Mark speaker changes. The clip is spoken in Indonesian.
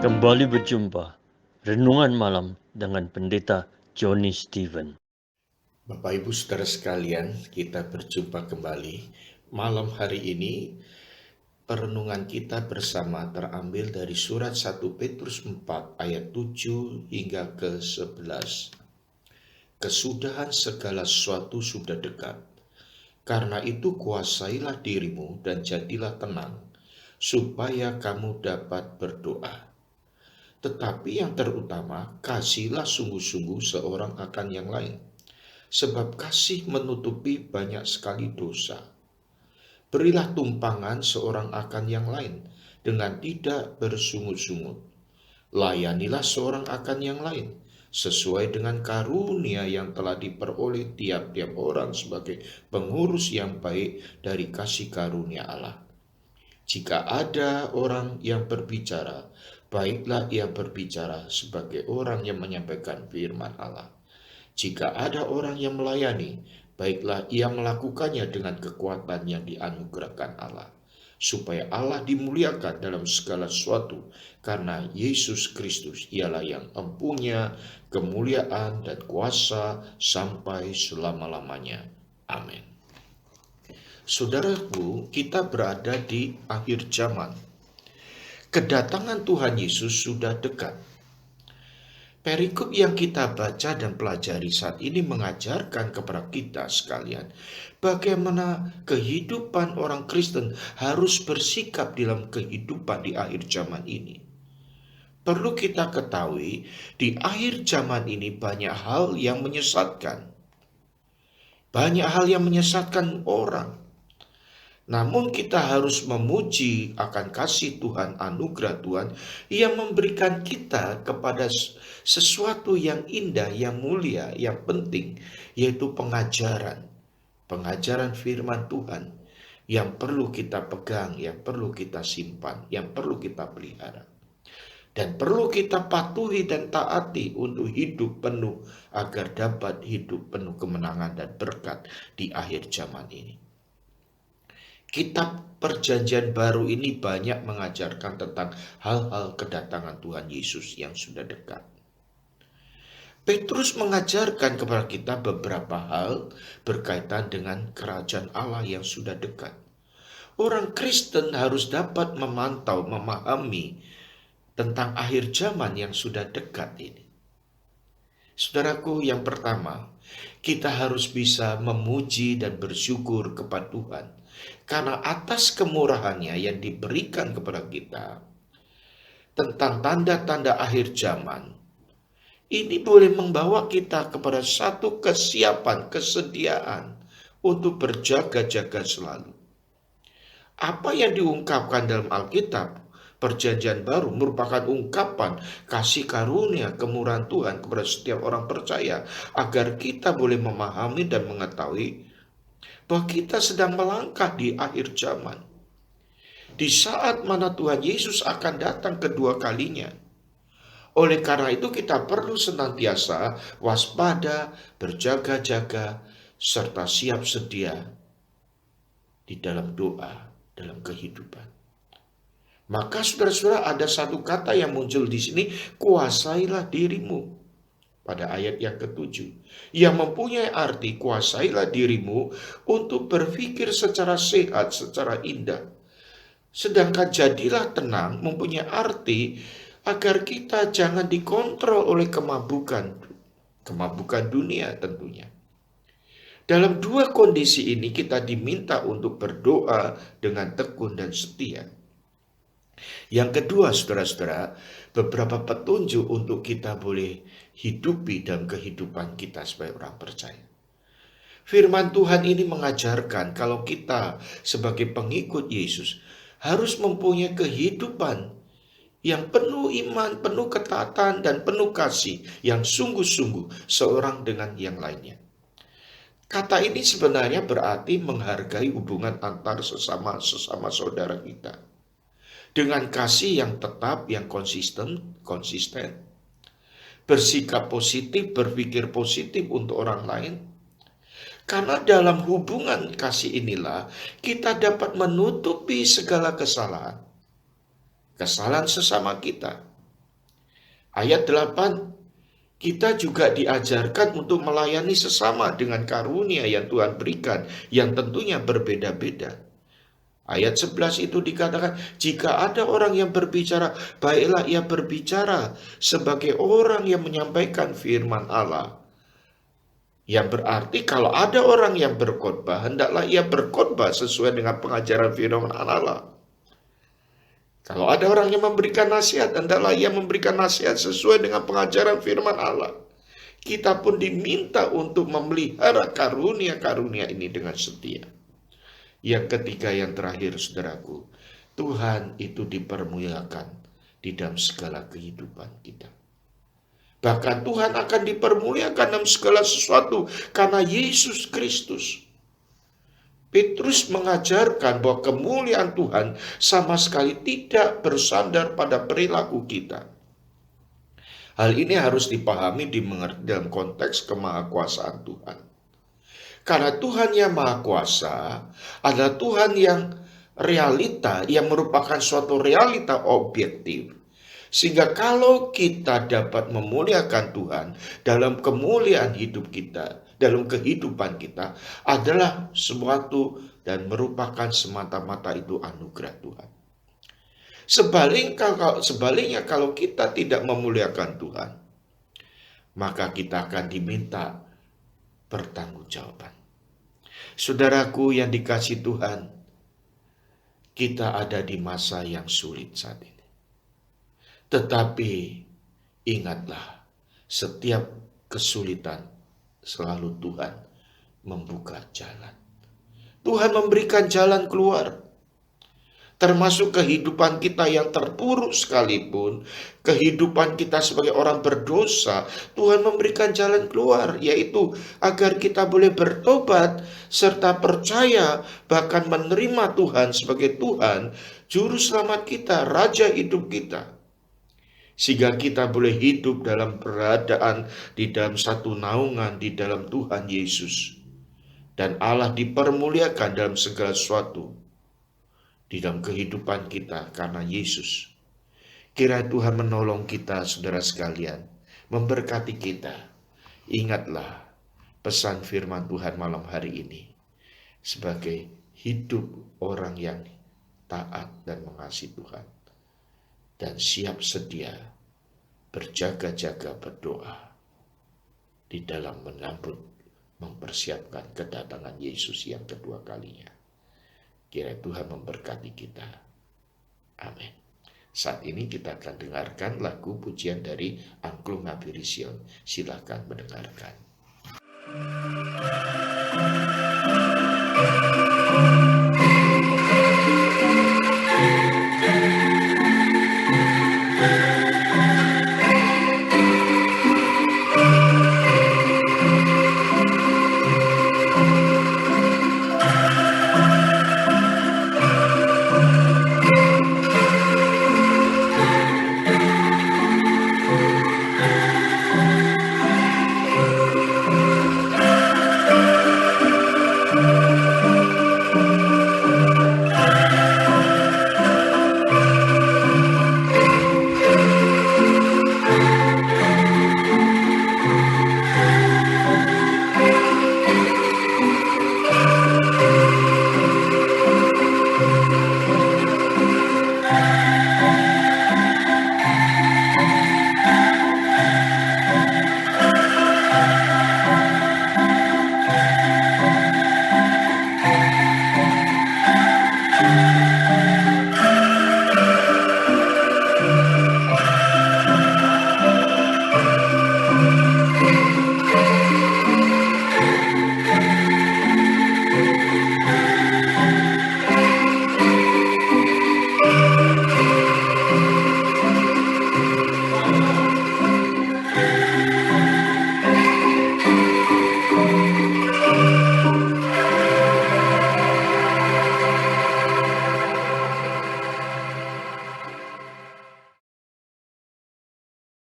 Speaker 1: Kembali berjumpa Renungan Malam dengan Pendeta Johnny Stephen.
Speaker 2: Bapak Ibu Saudara sekalian, kita berjumpa kembali. Malam hari ini perenungan kita bersama terambil dari surat 1 Petrus 4 ayat 7 hingga ke 11. Kesudahan segala sesuatu sudah dekat. Karena itu kuasailah dirimu dan jadilah tenang, supaya kamu dapat berdoa. Tetapi yang terutama, kasihlah sungguh-sungguh seorang akan yang lain, sebab kasih menutupi banyak sekali dosa. Berilah tumpangan seorang akan yang lain dengan tidak bersungut-sungut. Layanilah seorang akan yang lain sesuai dengan karunia yang telah diperoleh tiap-tiap orang sebagai pengurus yang baik dari kasih karunia Allah. Jika ada orang yang berbicara, baiklah ia berbicara sebagai orang yang menyampaikan firman Allah. Jika ada orang yang melayani, baiklah ia melakukannya dengan kekuatan yang dianugerahkan Allah, supaya Allah dimuliakan dalam segala sesuatu, karena Yesus Kristus ialah yang mempunyai kemuliaan dan kuasa sampai selama-lamanya. Amin. Saudaraku, kita berada di akhir zaman. Kedatangan Tuhan Yesus sudah dekat. Perikop yang kita baca dan pelajari saat ini mengajarkan kepada kita sekalian bagaimana kehidupan orang Kristen harus bersikap dalam kehidupan di akhir zaman ini. Perlu kita ketahui, di akhir zaman ini banyak hal yang menyesatkan. Banyak hal yang menyesatkan orang. Namun kita harus memuji akan kasih Tuhan, anugerah Tuhan yang memberikan kita kepada sesuatu yang indah, yang mulia, yang penting, yaitu pengajaran. Pengajaran firman Tuhan yang perlu kita pegang, yang perlu kita simpan, yang perlu kita pelihara. Dan perlu kita patuhi dan taati untuk hidup penuh agar dapat hidup penuh kemenangan dan berkat di akhir zaman ini. Kitab Perjanjian Baru ini banyak mengajarkan tentang hal-hal kedatangan Tuhan Yesus yang sudah dekat. Petrus mengajarkan kepada kita beberapa hal berkaitan dengan kerajaan Allah yang sudah dekat. Orang Kristen harus dapat memantau, memahami tentang akhir zaman yang sudah dekat ini. Saudaraku, yang pertama, kita harus bisa memuji dan bersyukur kepada Tuhan. Karena atas kemurahannya yang diberikan kepada kita tentang tanda-tanda akhir zaman, ini boleh membawa kita kepada satu kesiapan, kesediaan untuk berjaga-jaga selalu. Apa yang diungkapkan dalam Alkitab, Perjanjian Baru merupakan ungkapan kasih karunia kemurahan Tuhan kepada setiap orang percaya, agar kita boleh memahami dan mengetahui bahwa kita sedang melangkah di akhir zaman. Di saat mana Tuhan Yesus akan datang kedua kalinya. Oleh karena itu kita perlu senantiasa waspada, berjaga-jaga, serta siap sedia di dalam doa, dalam kehidupan. Maka saudara-saudara, ada satu kata yang muncul di sini, kuasailah dirimu. Pada ayat yang ke-7, yang mempunyai arti kuasailah dirimu untuk berpikir secara sehat, secara indah. Sedangkan jadilah tenang mempunyai arti agar kita jangan dikontrol oleh kemabukan dunia tentunya. Dalam dua kondisi ini kita diminta untuk berdoa dengan tekun dan setia. Yang kedua, saudara-saudara, beberapa petunjuk untuk kita boleh hidupi dalam kehidupan kita sebagai orang percaya. Firman Tuhan ini mengajarkan kalau kita sebagai pengikut Yesus harus mempunyai kehidupan yang penuh iman, penuh ketaatan, dan penuh kasih yang sungguh-sungguh seorang dengan yang lainnya. Kata ini sebenarnya berarti menghargai hubungan antar sesama saudara kita. Dengan kasih yang tetap, yang konsisten, bersikap positif, berpikir positif untuk orang lain. Karena dalam hubungan kasih inilah kita dapat menutupi segala kesalahan sesama kita. Ayat 8, kita juga diajarkan untuk melayani sesama dengan karunia yang Tuhan berikan, yang tentunya berbeda-beda. Ayat 11 itu dikatakan, jika ada orang yang berbicara, baiklah ia berbicara sebagai orang yang menyampaikan firman Allah. Yang berarti kalau ada orang yang berkhotbah, hendaklah ia berkhotbah sesuai dengan pengajaran firman Allah. Kalau ada orang yang memberikan nasihat, hendaklah ia memberikan nasihat sesuai dengan pengajaran firman Allah. Kita pun diminta untuk memelihara karunia-karunia ini dengan setia. Yang ketiga, yang terakhir, saudaraku, Tuhan itu dipermuliakan di dalam segala kehidupan kita. Bahkan Tuhan akan dipermuliakan dalam segala sesuatu karena Yesus Kristus. Petrus mengajarkan bahwa kemuliaan Tuhan sama sekali tidak bersandar pada perilaku kita. Hal ini harus dipahami, dimengerti dalam konteks kemahakuasaan Tuhan. Karena Tuhan yang Maha Kuasa adalah Tuhan yang realita, yang merupakan suatu realita objektif. Sehingga kalau kita dapat memuliakan Tuhan dalam kemuliaan hidup kita, dalam kehidupan kita, adalah sesuatu dan merupakan semata-mata itu anugerah Tuhan. Sebaliknya kalau kita tidak memuliakan Tuhan, maka kita akan diminta pertanggungjawaban. Saudaraku yang dikasihi Tuhan, kita ada di masa yang sulit saat ini. Tetapi ingatlah, setiap kesulitan selalu Tuhan membuka jalan. Tuhan memberikan jalan keluar. Termasuk kehidupan kita yang terpuruk sekalipun, kehidupan kita sebagai orang berdosa, Tuhan memberikan jalan keluar, yaitu agar kita boleh bertobat serta percaya, bahkan menerima Tuhan sebagai Tuhan, Juru Selamat kita, Raja hidup kita. Sehingga kita boleh hidup dalam keadaan di dalam satu naungan di dalam Tuhan Yesus. Dan Allah dipermuliakan dalam segala sesuatu di dalam kehidupan kita karena Yesus. Kiranya Tuhan menolong kita, saudara sekalian, memberkati kita. Ingatlah pesan firman Tuhan malam hari ini sebagai hidup orang yang taat dan mengasihi Tuhan. Dan siap sedia berjaga-jaga berdoa di dalam menyambut, mempersiapkan kedatangan Yesus yang kedua kalinya. Kiranya Tuhan memberkati kita. Amin. Saat ini kita akan dengarkan lagu pujian dari Angklung Ngabiri Sion. Silakan mendengarkan.